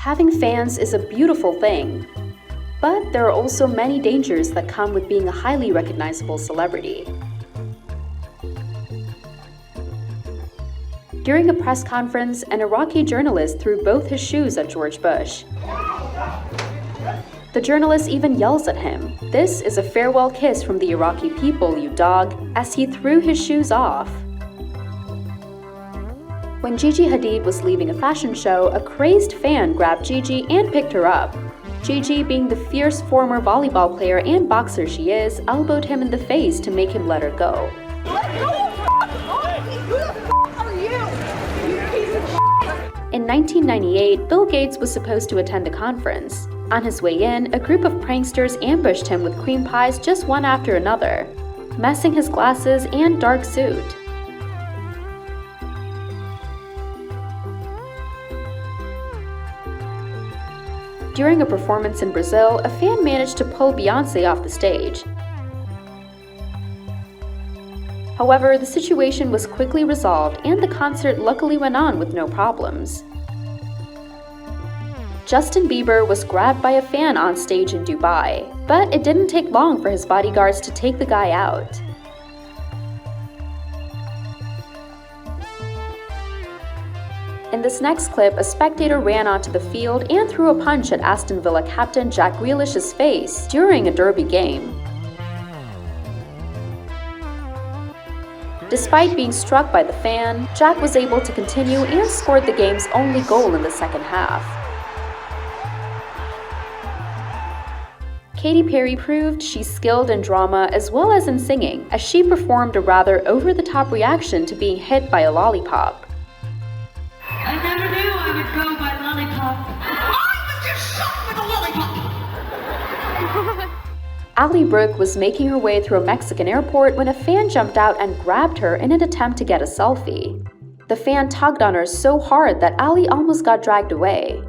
Having fans is a beautiful thing, but there are also many dangers that come with being a highly recognizable celebrity. During a press conference, an Iraqi journalist threw both his shoes at George Bush. The journalist even yells at him, "This is a farewell kiss from the Iraqi people, you dog," as he threw his shoes off. When Gigi Hadid was leaving a fashion show, a crazed fan grabbed Gigi and picked her up. Gigi, being the fierce former volleyball player and boxer she is, elbowed him in the face to make him let her go. In 1998, Bill Gates was supposed to attend a conference. On his way in, a group of pranksters ambushed him with cream pies just one after another, messing his glasses and dark suit. During a performance in Brazil, a fan managed to pull Beyoncé off the stage. However, the situation was quickly resolved and the concert luckily went on with no problems. Justin Bieber was grabbed by a fan on stage in Dubai, but it didn't take long for his bodyguards to take the guy out. In this next clip, a spectator ran onto the field and threw a punch at Aston Villa captain Jack Grealish's face during a derby game. Despite being struck by the fan, Jack was able to continue and scored the game's only goal in the second half. Katy Perry proved she's skilled in drama as well as in singing, as she performed a rather over-the-top reaction to being hit by a lollipop. I never knew I would go by lollipop. I was just shot with a lollipop! Ally Brooke was making her way through a Mexican airport when a fan jumped out and grabbed her in an attempt to get a selfie. The fan tugged on her so hard that Ally almost got dragged away.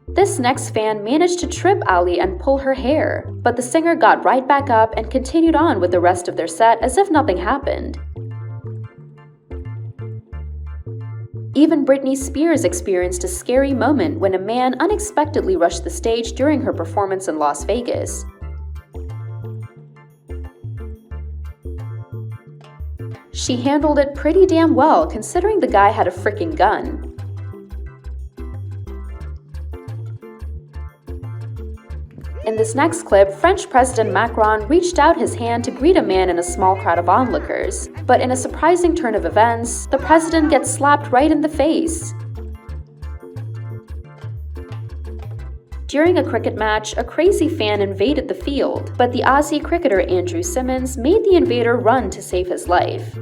This next fan managed to trip Ally and pull her hair, but the singer got right back up and continued on with the rest of their set as if nothing happened. Even Britney Spears experienced a scary moment when a man unexpectedly rushed the stage during her performance in Las Vegas. She handled it pretty damn well considering the guy had a freaking gun. In this next clip, French President Macron reached out his hand to greet a man in a small crowd of onlookers, but in a surprising turn of events, the president gets slapped right in the face. During a cricket match, a crazy fan invaded the field, but the Aussie cricketer Andrew Symonds made the invader run to save his life.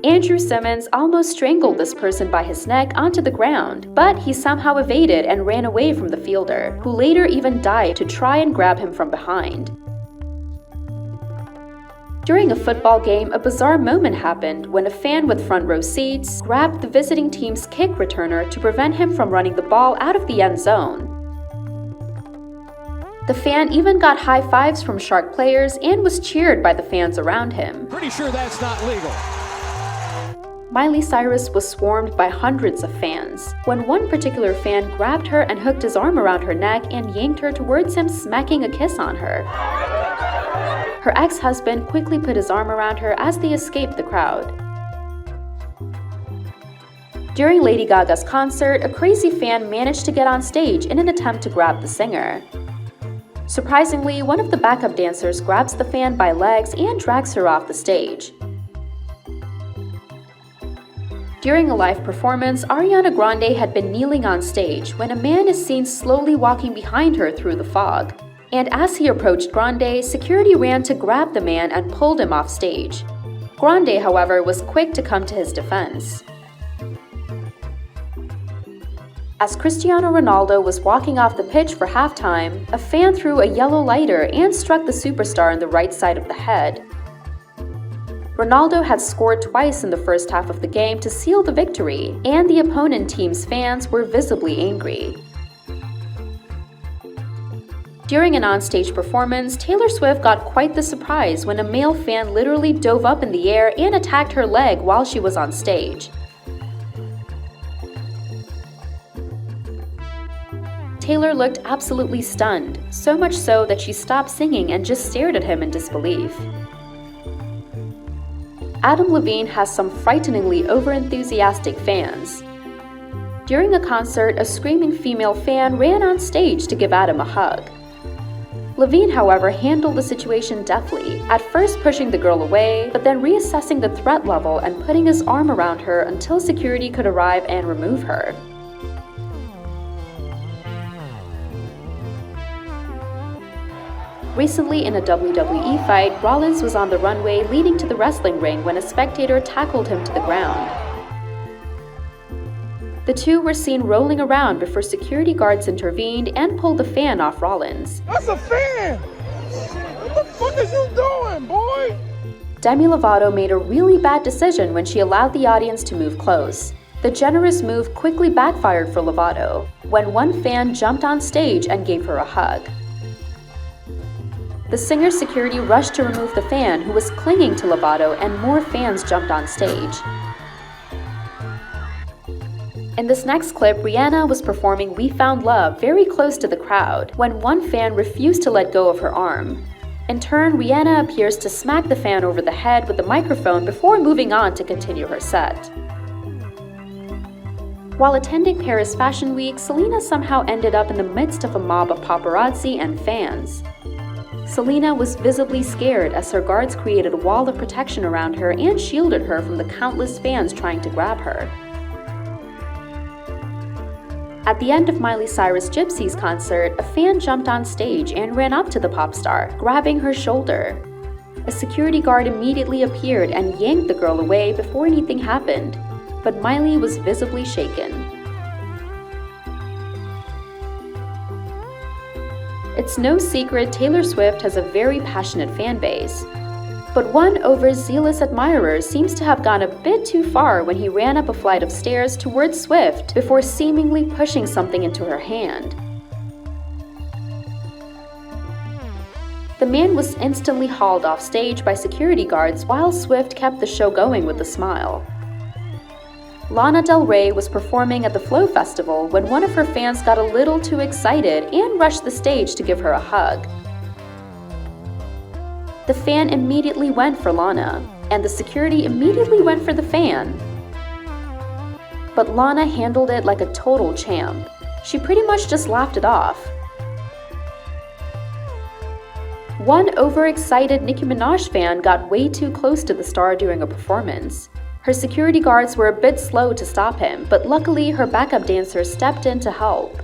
Andrew Symonds almost strangled this person by his neck onto the ground, but he somehow evaded and ran away from the fielder, who later even died to try and grab him from behind. During a football game, a bizarre moment happened when a fan with front row seats grabbed the visiting team's kick returner to prevent him from running the ball out of the end zone. The fan even got high fives from Shark players and was cheered by the fans around him. Pretty sure that's not legal. Miley Cyrus was swarmed by hundreds of fans, when one particular fan grabbed her and hooked his arm around her neck and yanked her towards him, smacking a kiss on her. Her ex-husband quickly put his arm around her as they escaped the crowd. During Lady Gaga's concert, a crazy fan managed to get on stage in an attempt to grab the singer. Surprisingly, one of the backup dancers grabs the fan by legs and drags her off the stage. During a live performance, Ariana Grande had been kneeling on stage when a man is seen slowly walking behind her through the fog. And as he approached Grande, security ran to grab the man and pulled him off stage. Grande, however, was quick to come to his defense. As Cristiano Ronaldo was walking off the pitch for halftime, a fan threw a yellow lighter and struck the superstar in the right side of the head. Ronaldo had scored twice in the first half of the game to seal the victory, and the opponent team's fans were visibly angry. During an onstage performance, Taylor Swift got quite the surprise when a male fan literally dove up in the air and attacked her leg while she was on stage. Taylor looked absolutely stunned, so much so that she stopped singing and just stared at him in disbelief. Adam Levine has some frighteningly overenthusiastic fans. During a concert, a screaming female fan ran on stage to give Adam a hug. Levine, however, handled the situation deftly, at first pushing the girl away, but then reassessing the threat level and putting his arm around her until security could arrive and remove her. Recently, in a WWE fight, Rollins was on the runway leading to the wrestling ring when a spectator tackled him to the ground. The two were seen rolling around before security guards intervened and pulled the fan off Rollins. That's a fan! What the fuck is you doing, boy? Demi Lovato made a really bad decision when she allowed the audience to move close. The generous move quickly backfired for Lovato, when one fan jumped on stage and gave her a hug. The singer's security rushed to remove the fan, who was clinging to Lovato, and more fans jumped on stage. In this next clip, Rihanna was performing We Found Love very close to the crowd, when one fan refused to let go of her arm. In turn, Rihanna appears to smack the fan over the head with the microphone before moving on to continue her set. While attending Paris Fashion Week, Selena somehow ended up in the midst of a mob of paparazzi and fans. Selena was visibly scared as her guards created a wall of protection around her and shielded her from the countless fans trying to grab her. At the end of Miley Cyrus Gypsy's concert, a fan jumped on stage and ran up to the pop star, grabbing her shoulder. A security guard immediately appeared and yanked the girl away before anything happened, but Miley was visibly shaken. It's no secret Taylor Swift has a very passionate fan base. But one overzealous admirer seems to have gone a bit too far when he ran up a flight of stairs towards Swift before seemingly pushing something into her hand. The man was instantly hauled off stage by security guards while Swift kept the show going with a smile. Lana Del Rey was performing at the Flow Festival when one of her fans got a little too excited and rushed the stage to give her a hug. The fan immediately went for Lana, and the security immediately went for the fan. But Lana handled it like a total champ. She pretty much just laughed it off. One overexcited Nicki Minaj fan got way too close to the star during a performance. Her security guards were a bit slow to stop him, but luckily her backup dancers stepped in to help.